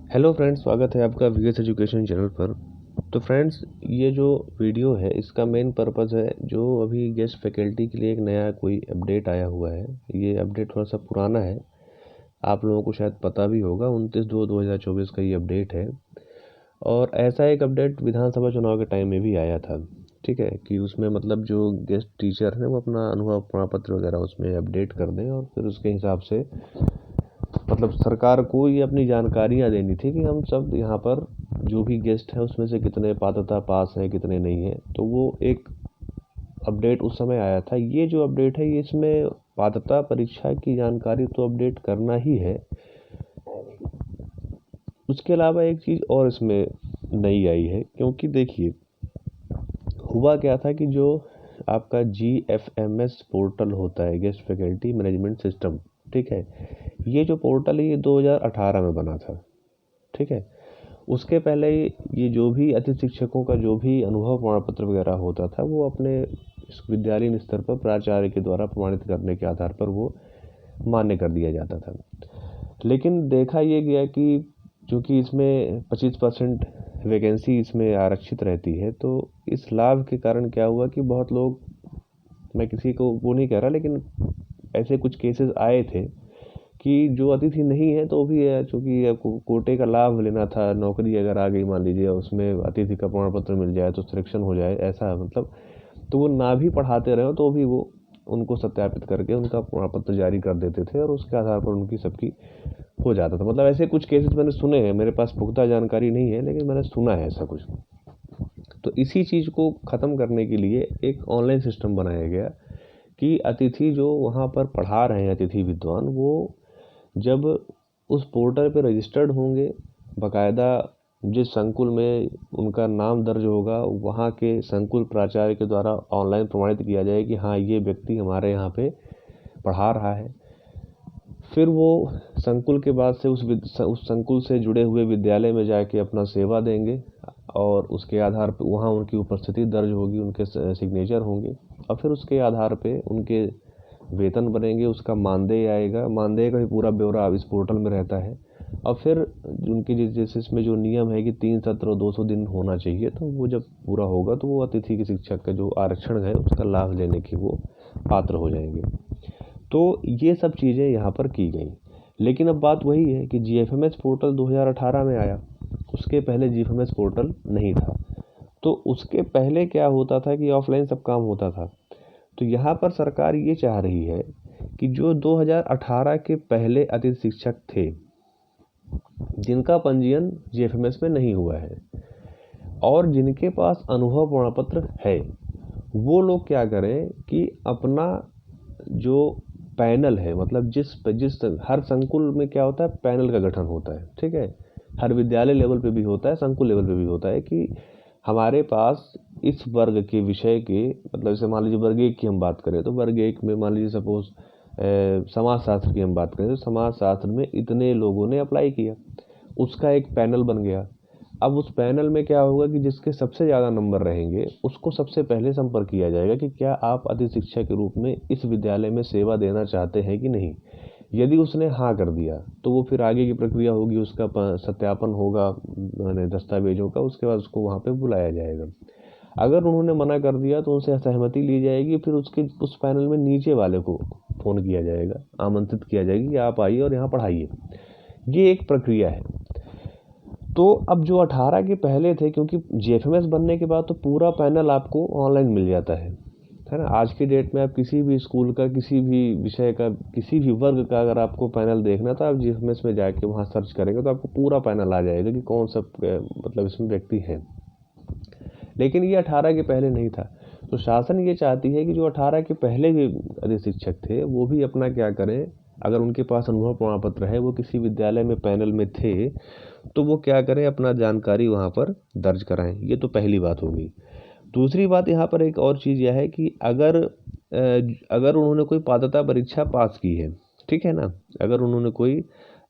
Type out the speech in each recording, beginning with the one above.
Hello friends, स्वागत है आपका वीएस एजुकेशन चैनल पर। तो फ्रेंड्स, ये जो वीडियो है इसका मेन पर्पस है, जो अभी गेस्ट फैकल्टी के लिए एक नया कोई अपडेट आया हुआ है। ये अपडेट थोड़ा सा पुराना है, आप लोगों को शायद पता भी होगा। 29/2/2024 का ये अपडेट है। और ऐसा एक अपडेट विधानसभा चुनाव के टाइम में भी आया था। ठीक है, कि उसमें मतलब जो गेस्ट टीचर हैं वो अपना अनुभव प्रमाण पत्र वगैरह उसमें अपडेट कर दें, और फिर उसके हिसाब से मतलब सरकार को ये अपनी जानकारियाँ देनी थी कि हम सब यहाँ पर जो भी गेस्ट है उसमें से कितने पात्रता पास हैं, कितने नहीं हैं। तो वो एक अपडेट उस समय आया था। ये जो अपडेट है, ये इसमें पात्रता परीक्षा की जानकारी तो अपडेट करना ही है। उसके अलावा एक चीज़ और इसमें नई आई है, क्योंकि देखिए हुआ क्या था कि जो आपका GFMS पोर्टल होता है, गेस्ट फैकल्टी मैनेजमेंट सिस्टम, ठीक है, ये जो पोर्टल है ये 2018 में बना था। ठीक है, उसके पहले ये जो भी अतिथि शिक्षकों का जो भी अनुभव प्रमाण पत्र वगैरह होता था वो अपने विद्यालयीन स्तर पर प्राचार्य के द्वारा प्रमाणित करने के आधार पर वो मान्य कर दिया जाता था। लेकिन देखा ये गया कि चूँकि इसमें 25% वैकेंसी इसमें आरक्षित रहती है, तो इस लाभ के कारण क्या हुआ कि बहुत लोग, मैं किसी को वो नहीं कह रहा, लेकिन ऐसे कुछ केसेस आए थे कि जो अतिथि नहीं है तो भी है, चूँकि आपको कोटे का लाभ लेना था, नौकरी अगर आ गई मान लीजिए, उसमें अतिथि का प्रमाण पत्र मिल जाए तो सिलेक्शन हो जाए, ऐसा मतलब, तो वो ना भी पढ़ाते रहे तो भी वो उनको सत्यापित करके उनका प्रमाण पत्र जारी कर देते थे, और उसके आधार पर उनकी सबकी हो जाता था। मतलब ऐसे कुछ केसेस मैंने सुने हैं, मेरे पास पुख्ता जानकारी नहीं है, लेकिन मैंने सुना है ऐसा कुछ। तो इसी चीज़ को ख़त्म करने के लिए एक ऑनलाइन सिस्टम बनाया गया कि अतिथि जो वहाँ पर पढ़ा रहे हैं, अतिथि विद्वान, वो जब उस पोर्टल पे रजिस्टर्ड होंगे, बाकायदा जिस संकुल में उनका नाम दर्ज होगा वहाँ के संकुल प्राचार्य के द्वारा ऑनलाइन प्रमाणित किया जाए कि हाँ, ये व्यक्ति हमारे यहाँ पे पढ़ा रहा है। फिर वो संकुल के बाद से उस संकुल से जुड़े हुए विद्यालय में जाके अपना सेवा देंगे, और उसके आधार पर वहाँ उनकी उपस्थिति दर्ज होगी, उनके सिग्नेचर होंगे, और फिर उसके आधार पे उनके वेतन बनेंगे, उसका मानदेय आएगा। मानदेय का भी पूरा ब्यौरा अब इस पोर्टल में रहता है। और फिर उनकी जैसे इसमें जो नियम है कि 3 सत्र और 200 दिन होना चाहिए, तो वो जब पूरा होगा तो वो अतिथि की शिक्षक का जो आरक्षण है उसका लाभ लेने के वो पात्र हो जाएंगे। तो ये सब चीज़ें यहाँ पर की गई। लेकिन अब बात वही है कि GFMS पोर्टल 2018 में आया, उसके पहले GFMS पोर्टल नहीं था। तो उसके पहले क्या होता था कि ऑफलाइन सब काम होता था। तो यहाँ पर सरकार ये चाह रही है कि जो 2018 के पहले अतिथि शिक्षक थे, जिनका पंजीयन GFMS में नहीं हुआ है और जिनके पास अनुभव प्रमाण पत्र है, वो लोग क्या करें कि अपना जो पैनल है, मतलब जिस जिस हर संकुल में क्या होता है, पैनल का गठन होता है। ठीक है, हर विद्यालय लेवल पे भी होता है, संकुल लेवल पे भी होता है कि हमारे पास इस वर्ग के विषय के, मतलब जैसे मान लीजिए वर्ग 1 की हम बात करें तो वर्ग 1 में मान लीजिए सपोज समाज शास्त्र की हम बात करें तो समाज शास्त्र में इतने लोगों ने अप्लाई किया, उसका एक पैनल बन गया। अब उस पैनल में क्या होगा कि जिसके सबसे ज़्यादा नंबर रहेंगे उसको सबसे पहले संपर्क किया जाएगा कि क्या आप अतिथि शिक्षक के रूप में इस विद्यालय में सेवा देना चाहते हैं कि नहीं। यदि उसने हाँ कर दिया तो वो फिर आगे की प्रक्रिया होगी, उसका सत्यापन होगा दस्तावेजों का, उसके बाद उसको वहाँ पे बुलाया जाएगा। अगर उन्होंने मना कर दिया तो उनसे सहमति ली जाएगी, फिर उसके उस पैनल में नीचे वाले को फ़ोन किया जाएगा, आमंत्रित किया जाएगा कि आप आइए और यहाँ पढ़ाइए। ये एक प्रक्रिया है। तो अब जो 18 के पहले थे, क्योंकि GFMS बनने के बाद तो पूरा पैनल आपको ऑनलाइन मिल जाता है ना। आज की डेट में आप किसी भी स्कूल का, किसी भी विषय का, किसी भी वर्ग का अगर आपको पैनल देखना तो आप GFMS में जाके वहाँ सर्च करेंगे तो आपको पूरा पैनल आ जाएगा कि कौन सा मतलब इसमें व्यक्ति है। लेकिन ये 18 के पहले नहीं था। तो शासन ये चाहती है कि जो 18 के पहले भी अतिथि शिक्षक थे वो भी अपना क्या करें, अगर उनके पास अनुभव प्रमाण पत्र है, वो किसी विद्यालय में पैनल में थे, तो वो क्या करें, अपना जानकारी वहाँ पर दर्ज कराएं। ये तो पहली बात होगी। दूसरी बात यहाँ पर एक और चीज़ यह है कि अगर उन्होंने कोई पात्रता परीक्षा पास की है, ठीक है ना, अगर उन्होंने कोई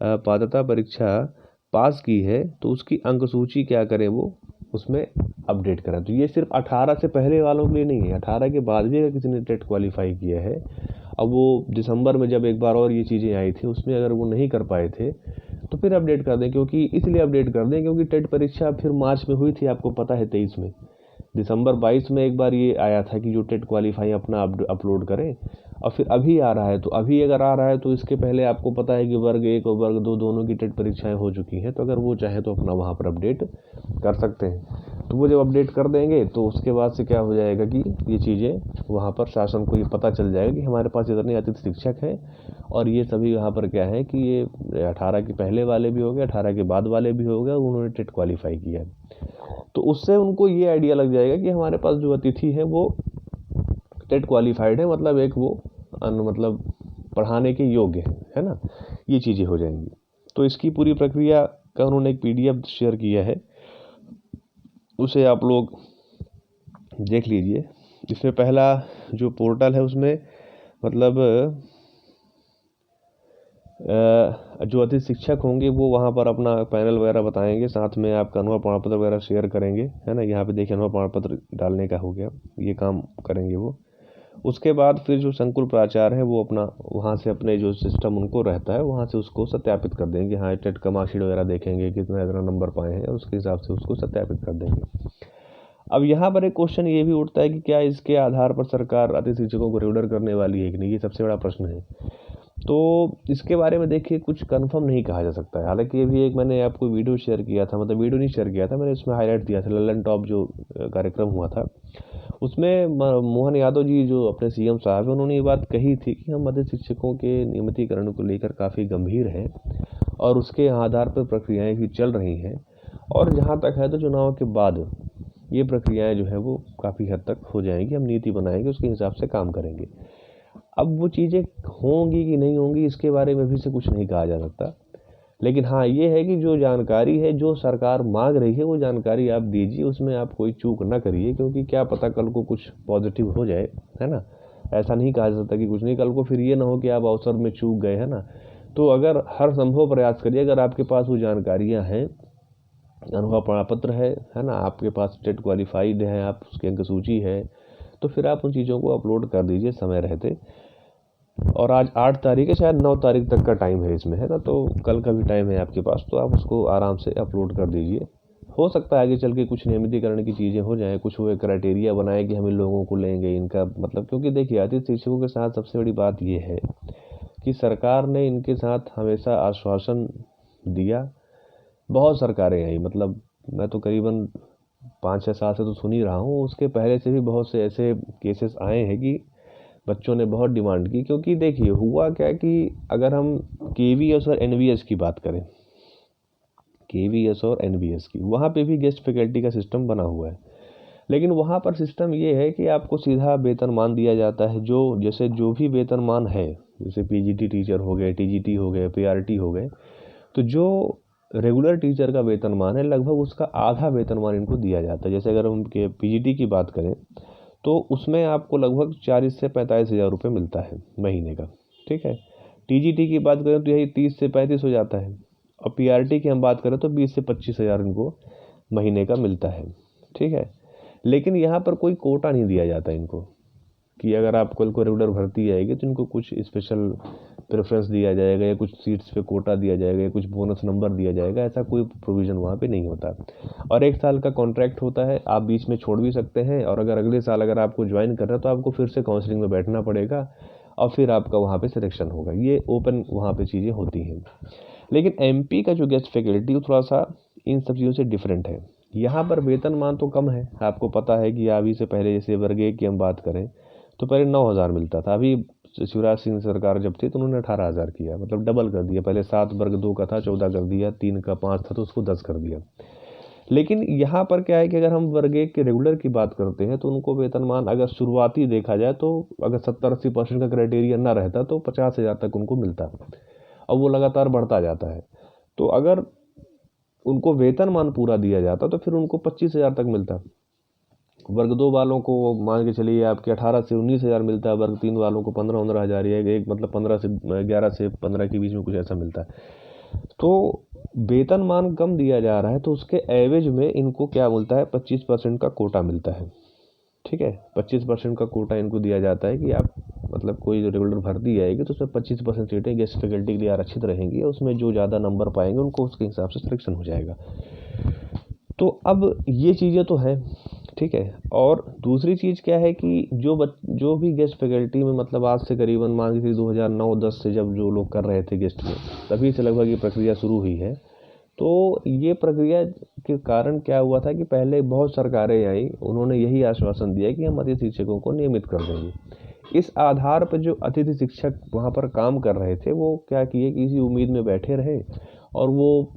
पात्रता परीक्षा पास की है तो उसकी अंक सूची क्या करें, वो उसमें अपडेट करें। तो ये सिर्फ 18 से पहले वालों के लिए नहीं है, 18 के बाद भी अगर किसी ने टेट क्वालिफाई किया है, अब वो दिसंबर में जब एक बार और ये चीज़ें आई थी उसमें अगर वो नहीं कर पाए थे तो फिर अपडेट कर दें, क्योंकि इसलिए अपडेट कर दें क्योंकि टेट परीक्षा फिर मार्च में हुई थी, आपको पता है 23 में। दिसंबर 22 में एक बार ये आया था कि जो टेट क्वालिफाई अपना अपलोड करें, और फिर अभी आ रहा है। तो अभी अगर आ रहा है तो इसके पहले आपको पता है कि वर्ग 1 और वर्ग 2 दोनों की टेट परीक्षाएं हो चुकी हैं। तो अगर वो चाहे तो अपना वहाँ पर अपडेट कर सकते हैं। तो वो जब अपडेट कर देंगे तो उसके बाद से क्या हो जाएगा कि ये चीज़ें वहाँ पर शासन को ये पता चल जाएगा कि हमारे पास इतने अतिथि शिक्षक हैं, और ये सभी यहाँ पर क्या है कि ये 18 के पहले वाले भी हो गए, 18 के बाद वाले भी हो गए, उन्होंने टेट क्वालिफाई किया है। तो उससे उनको ये आइडिया लग जाएगा कि हमारे पास जो अतिथि है वो टेट क्वालिफाइड है, मतलब एक वो मतलब पढ़ाने के योग्य है ना, ये चीज़ें हो जाएंगी। तो इसकी पूरी प्रक्रिया का उन्होंने एक PDF शेयर किया है, उसे आप लोग देख लीजिए। इसमें पहला जो पोर्टल है उसमें मतलब जो अतिथि शिक्षक होंगे वो वहाँ पर अपना पैनल वगैरह बताएंगे, साथ में आपका अनुभव प्रमाण पत्र वगैरह शेयर करेंगे, है ना। यहाँ पे देखिए अनुभव प्रमाण पत्र डालने का हो गया, ये काम करेंगे वो। उसके बाद फिर जो संकुल प्राचार्य है वो अपना वहाँ से अपने जो सिस्टम उनको रहता है वहाँ से उसको सत्यापित कर देंगे। हाँ, टेट का मार्कशीट वगैरह देखेंगे कितना इतना नंबर पाए हैं, और उसके हिसाब से उसको सत्यापित कर देंगे। अब यहाँ पर एक क्वेश्चन ये भी उठता है कि क्या इसके आधार पर सरकार अतिथि शिक्षकों को रेगुलर करने वाली है कि नहीं, ये सबसे बड़ा प्रश्न है। तो इसके बारे में देखिए कुछ कंफर्म नहीं कहा जा सकता है। हालांकि ये भी एक मैंने आपको वीडियो शेयर किया था, मतलब वीडियो नहीं शेयर किया था, मैंने इसमें हाईलाइट दिया था। ललन टॉप जो कार्यक्रम हुआ था उसमें मोहन यादव जी जो अपने CM साहब हैं, उन्होंने ये बात कही थी कि हम अतिथि शिक्षकों के नियमितीकरण को लेकर काफ़ी गंभीर हैं, और उसके आधार पर प्रक्रियाएँ भी चल रही हैं, और जहाँ तक है तो चुनाव के बाद ये प्रक्रियाएँ जो है वो काफ़ी हद तक हो जाएंगी। हम नीति बनाएंगे, उसके हिसाब से काम करेंगे। अब वो चीज़ें होंगी कि नहीं होंगी इसके बारे में भी से कुछ नहीं कहा जा सकता, लेकिन हाँ ये है कि जो जानकारी है जो सरकार मांग रही है वो जानकारी आप दीजिए, उसमें आप कोई चूक ना करिए, क्योंकि क्या पता कल को कुछ पॉजिटिव हो जाए, है ना। ऐसा नहीं कहा जा सकता कि कुछ नहीं, कल को फिर ये ना हो कि आप अवसर में चूक गए, है ना। तो अगर हर संभव प्रयास करिए, अगर आपके पास वो जानकारियाँ हैं, अनुभव प्रमाण पत्र है ना, आपके पास टेट क्वालिफाइड है, आप उसकी अंक सूची है, तो फिर आप उन चीज़ों को अपलोड कर दीजिए समय रहते। और आज 8 तारीख है, शायद 9 तारीख तक का टाइम है इसमें, है ना। तो कल का भी टाइम है आपके पास, तो आप उसको आराम से अपलोड कर दीजिए। हो सकता है आगे चल के कुछ नियमितीकरण की चीज़ें हो जाएँ, कुछ वो क्राइटेरिया बनाए कि हम इन लोगों को लेंगे, इनका मतलब, क्योंकि देखिए अतिथि शिक्षकों के साथ सबसे बड़ी बात ये है कि सरकार ने इनके साथ हमेशा आश्वासन दिया। बहुत सरकारें आई, मतलब मैं तो करीबन 5-6 साल से तो सुन ही रहा हूँ, उसके पहले से भी बहुत से ऐसे केसेस आए हैं कि बच्चों ने बहुत डिमांड की। क्योंकि देखिए हुआ क्या कि अगर हम KVS और NVS की बात करें, KVS और NVS की, वहाँ पे भी गेस्ट फैकल्टी का सिस्टम बना हुआ है, लेकिन वहाँ पर सिस्टम ये है कि आपको सीधा वेतनमान दिया जाता है। जो जैसे जो भी वेतनमान है, जैसे PGT टीचर हो गए, TGT हो गए, PRT हो गए, तो जो रेगुलर टीचर का वेतनमान है लगभग उसका आधा वेतनमान इनको दिया जाता है। जैसे अगर हम PGT की बात करें तो उसमें आपको लगभग 40 से 45 हज़ार रुपये मिलता है महीने का, ठीक है। TGT की बात करें तो यही 30 से 35 हो जाता है, और PRT की हम बात करें तो 20 से 25 हज़ार इनको महीने का मिलता है, ठीक है। लेकिन यहाँ पर कोई कोटा नहीं दिया जाता इनको कि अगर आप कल को रेगुलर भर्ती आएगी तो इनको कुछ स्पेशल प्रेफरेंस दिया जाएगा, या कुछ सीट्स पे कोटा दिया जाएगा, या कुछ बोनस नंबर दिया जाएगा, ऐसा कोई प्रोविज़न वहाँ पे नहीं होता। और 1 साल का कॉन्ट्रैक्ट होता है, आप बीच में छोड़ भी सकते हैं, और अगर अगले साल अगर आपको ज्वाइन करना है तो आपको फिर से काउंसलिंग में बैठना पड़ेगा, और फिर आपका वहाँ पे सिलेक्शन होगा। ये ओपन वहाँ पे चीज़ें होती हैं। लेकिन MP का जो गेस्ट फैकल्टी वो थोड़ा सा इन सब चीज़ों से डिफरेंट है। यहाँ पर वेतनमान तो कम है, आपको पता है कि अभी से पहले जैसे वर्ग 1 की हम बात करें तो पहले 9,000 मिलता था। अभी शिवराज सिंह सरकार जब थी तो उन्होंने 18,000 किया, मतलब डबल कर दिया। पहले 7 वर्ग 2 का था 14 कर दिया, 3 का 5 था तो उसको 10 कर दिया। लेकिन यहाँ पर क्या है कि अगर हम वर्ग 1 के रेगुलर की बात करते हैं तो उनको वेतनमान अगर शुरुआती देखा जाए तो अगर 70-80% का क्राइटेरिया ना रहता तो 50,000 तक उनको मिलता, और वो लगातार बढ़ता जाता है। तो अगर उनको वेतनमान पूरा दिया जाता तो फिर उनको 25,000 तक मिलता। वर्ग 2 वालों को मान के चलिए आपके 18 से 19,000 मिलता है, वर्ग 3 वालों को 15-15 हज़ार, या एक मतलब 15 से 11 से 15 के बीच में कुछ ऐसा मिलता है। तो वेतनमान कम दिया जा रहा है, तो उसके एवज में इनको क्या मिलता है, 25% का कोटा मिलता है, ठीक है। 25% का कोटा इनको दिया जाता है कि आप मतलब कोई रेगुलर भर्ती आएगी तो उसमें 25% सीटें गेस्ट फैकल्टी के लिए आरक्षित रहेंगी, और उसमें जो ज़्यादा नंबर पाएंगे उनको उसके हिसाब से सिलेक्शन हो जाएगा। तो अब ये चीज़ें तो है, ठीक है। और दूसरी चीज़ क्या है कि जो भी गेस्ट फैकल्टी में, मतलब आज से करीबन मान लीजिए 2009-10 से जब जो लोग कर रहे थे गेस्ट में, तभी से लगभग ये प्रक्रिया शुरू हुई है। तो ये प्रक्रिया के कारण क्या हुआ था कि पहले बहुत सरकारें आई, उन्होंने यही आश्वासन दिया कि हम अतिथि शिक्षकों को नियमित कर देंगे। इस आधार पर जो अतिथि शिक्षक वहाँ पर काम कर रहे थे वो क्या किए कि इसी उम्मीद में बैठे रहे, और वो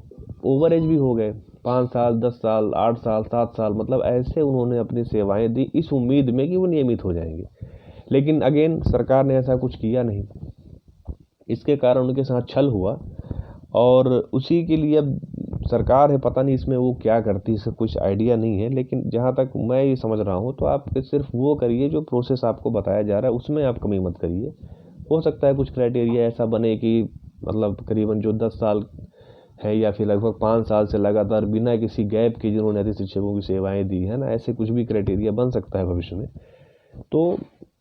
ओवर एज भी हो गए, 5 साल 10 साल 8 साल 7 साल, मतलब ऐसे उन्होंने अपनी सेवाएं दी इस उम्मीद में कि वो नियमित हो जाएंगे। लेकिन अगेन सरकार ने ऐसा कुछ किया नहीं, इसके कारण उनके साथ छल हुआ, और उसी के लिए अब सरकार है, पता नहीं इसमें वो क्या करती है, इसका कुछ आइडिया नहीं है। लेकिन जहाँ तक मैं ये समझ रहा हूँ तो आप सिर्फ वो करिए जो प्रोसेस आपको बताया जा रहा है, उसमें आप कमी मत करिए। हो सकता है कुछ क्राइटेरिया ऐसा बने कि मतलब करीबन जो 10 साल है या फिर लगभग 5 साल से लगातार बिना किसी गैप के जिन्होंने अतिथि शिक्षकों की सेवाएं दी है ना, ऐसे कुछ भी क्राइटेरिया बन सकता है भविष्य में। तो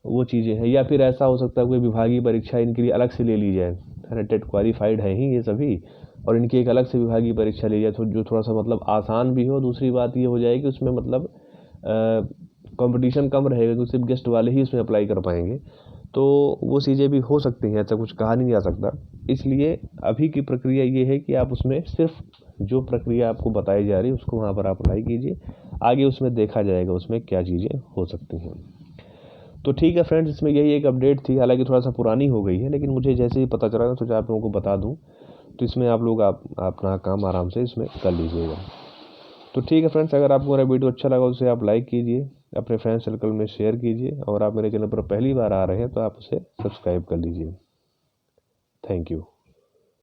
वो चीज़ें हैं, या फिर ऐसा हो सकता है कोई विभागीय परीक्षा इनके लिए अलग से ले ली जाए, है ना, टेट क्वालिफाइड है ही ये सभी, और इनकी एक अलग से विभागीय परीक्षा ली जाए, तो जो थोड़ा सा मतलब आसान भी हो। दूसरी बात ये हो जाएगी उसमें मतलब कंपटीशन कम रहेगा, क्योंकि सिर्फ गेस्ट वाले ही उसमें अप्लाई कर पाएंगे। तो वो चीज़ें भी हो सकती हैं, ऐसा कुछ कहा नहीं जा सकता। इसलिए अभी की प्रक्रिया ये है कि आप उसमें सिर्फ जो प्रक्रिया आपको बताई जा रही है उसको वहाँ पर आप अप्लाई कीजिए, आगे उसमें देखा जाएगा उसमें क्या चीज़ें हो सकती हैं। तो ठीक है फ्रेंड्स, इसमें यही एक अपडेट थी, हालांकि थोड़ा सा पुरानी हो गई है, लेकिन मुझे जैसे ही पता चला तो आप लोगों को बता दूं। तो इसमें आप लोग अपना काम आराम से इसमें कर लीजिएगा। तो ठीक है फ्रेंड्स, अगर आपको मेरा वीडियो अच्छा लगा तो उसे आप लाइक कीजिए, अपने फ्रेंड सर्कल में शेयर कीजिए, और आप मेरे चैनल पर पहली बार आ रहे हैं तो आप उसे सब्सक्राइब कर लीजिए। Thank you.